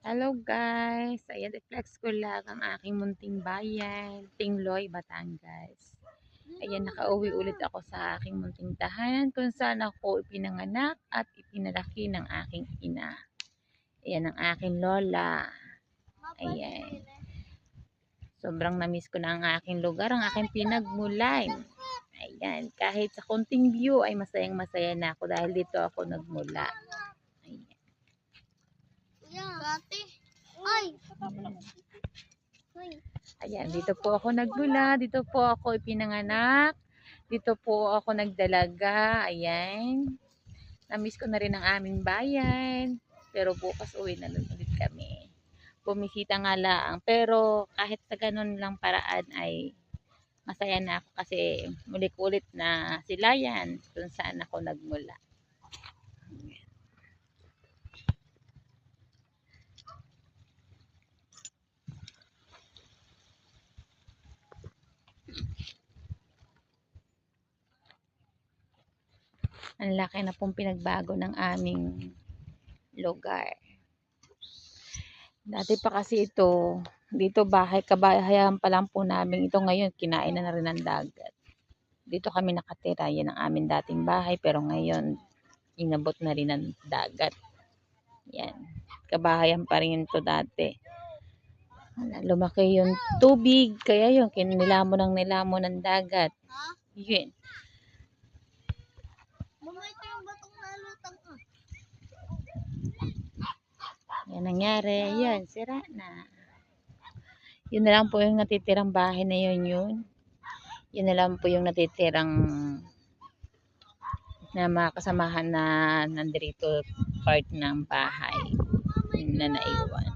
Hello guys! Ayan, i-flex ko lang ang aking munting bayan, Tingloy, Batangas. Ayan, nakauwi ulit ako sa aking munting tahanan kung saan ako ipinanganak at ipinalaki ng aking ina. Ayan ang aking lola. Ayan. Sobrang namiss ko na ang aking lugar, ang aking pinagmulan. Ayan, kahit sa konting view ay masayang masaya na ako dahil dito ako nagmula. Ayan. Ayan, dito po ako nagmula, dito po ako ipinanganak, dito po ako nagdalaga. Ayan. Namiss ko na rin ang aming bayan, pero bukas uwi na lang ulit kami. Bumisita nga lang, pero kahit sa ganun lang paraan ay masaya na ako kasi ulit-ulit na sila yan kung saan ako nagmula. Ang laki na pong pinagbago ng aming lugar. Dati pa kasi ito, dito bahay, kabahayan pa lang po namin. Ito ngayon, kinain na rin ng dagat. Dito kami nakatira, yan ang aming dating bahay. Pero ngayon, inabot na rin ng dagat. Yan, kabahayan pa rin ito dati. Lumaki yung tubig, kaya yun, nilamon ng dagat. Yun. Ito yung batong nalutang ah. Yan nangyari, yan, sira na. Yun na lang po yung natitirang bahay na yun. Yun na lang po yung natitirang na mga kasamahan na nandito part ng bahay na naiwan.